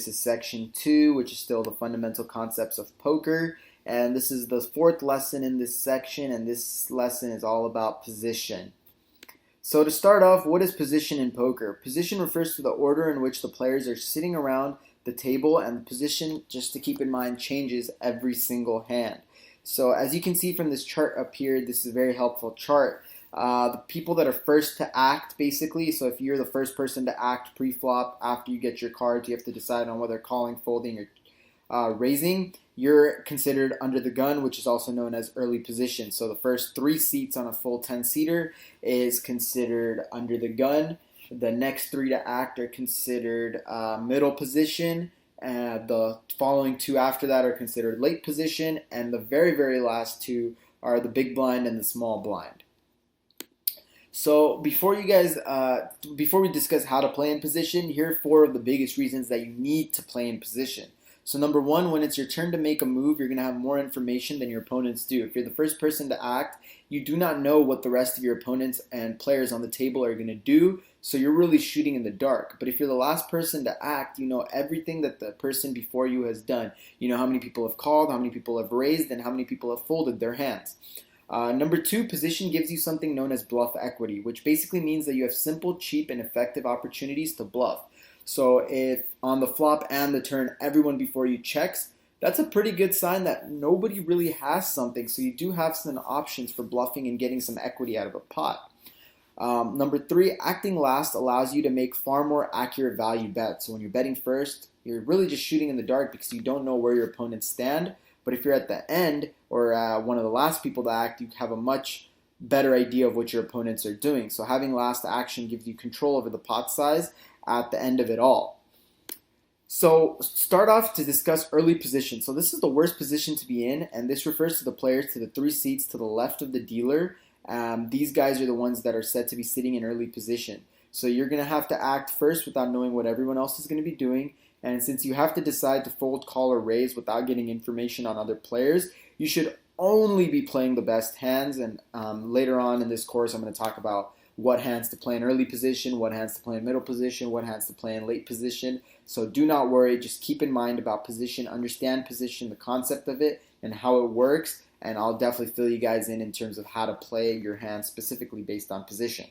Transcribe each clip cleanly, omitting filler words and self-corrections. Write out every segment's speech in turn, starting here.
This is section 2, which is still the fundamental concepts of poker. And this is the 4th lesson in this section, and this lesson is all about position. So to start off, what is position in poker? Position refers to the order in which the players are sitting around the table, and the position, just to keep in mind, changes every single hand. So as you can see from this chart up here, this is a very helpful chart. The people that are first to act, basically, so if you're the first person to act pre-flop after you get your cards, you have to decide on whether calling, folding, or raising. You're considered under the gun, which is also known as early position. So the first 3 seats on a full 10-seater is considered under the gun. The next 3 to act are considered middle position. The following 2 after that are considered late position. And the very, very last 2 are the big blind and the small blind. So before we discuss how to play in position, here are 4 of the biggest reasons that you need to play in position. So number 1, when it's your turn to make a move, you're going to have more information than your opponents do. If you're the first person to act, you do not know what the rest of your opponents and players on the table are going to do, so you're really shooting in the dark. But if you're the last person to act, you know everything that the person before you has done. You know how many people have called, how many people have raised, and how many people have folded their hands. Number 2, position gives you something known as bluff equity, which basically means that you have simple, cheap, and effective opportunities to bluff. So if on the flop and the turn everyone before you checks, that's a pretty good sign that nobody really has something, so you do have some options for bluffing and getting some equity out of a pot. Number 3, acting last allows you to make far more accurate value bets. So when you're betting first, you're really just shooting in the dark because you don't know where your opponents stand. But if you're at the end or one of the last people to act, you have a much better idea of what your opponents are doing. So having last action gives you control over the pot size at the end of it all. So start off to discuss early position. So this is the worst position to be in, and this refers to the players to the 3 seats to the left of the dealer. These guys are the ones that are said to be sitting in early position. So you're going to have to act first without knowing what everyone else is going to be doing. And since you have to decide to fold, call, or raise without getting information on other players, you should only be playing the best hands. And later on in this course, I'm going to talk about what hands to play in early position, what hands to play in middle position, what hands to play in late position. So do not worry. Just keep in mind about position, understand position, the concept of it, and how it works. And I'll definitely fill you guys in terms of how to play your hands specifically based on position.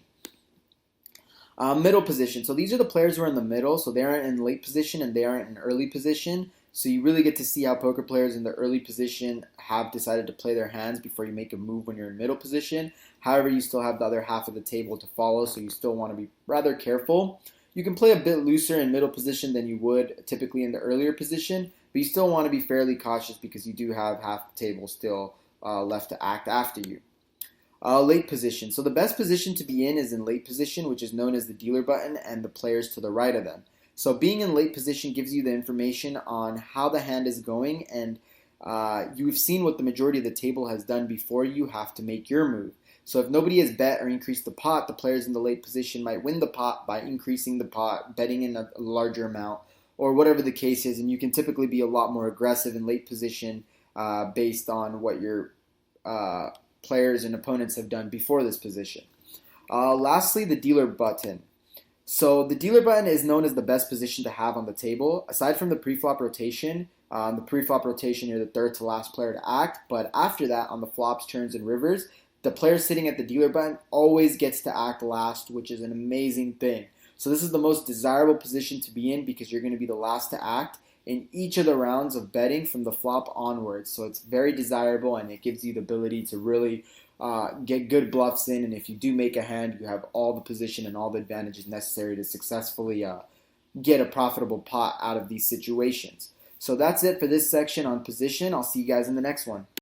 Middle position. So these are the players who are in the middle. So they aren't in late position and they aren't in early position. So you really get to see how poker players in the early position have decided to play their hands before you make a move when you're in middle position. However, you still have the other half of the table to follow, so you still want to be rather careful. You can play a bit looser in middle position than you would typically in the earlier position, but you still want to be fairly cautious because you do have half the table still left to act after you. Late position. So the best position to be in is in late position, which is known as the dealer button, and the players to the right of them. So being in late position gives you the information on how the hand is going, and you've seen what the majority of the table has done before you have to make your move. So if nobody has bet or increased the pot, the players in the late position might win the pot by increasing the pot, betting in a larger amount, or whatever the case is, and you can typically be a lot more aggressive in late position based on what your players and opponents have done before this position. Lastly, the dealer button. So the dealer button is known as the best position to have on the table. Aside from the pre-flop rotation, you're the third to last player to act, but after that, on the flops, turns, and rivers, the player sitting at the dealer button always gets to act last, which is an amazing thing. So this is the most desirable position to be in because you're going to be the last to act in each of the rounds of betting from the flop onwards. So it's very desirable, and it gives you the ability to really get good bluffs in, and if you do make a hand, you have all the position and all the advantages necessary to successfully get a profitable pot out of these situations. So that's it for this section on position. I'll see you guys in the next one.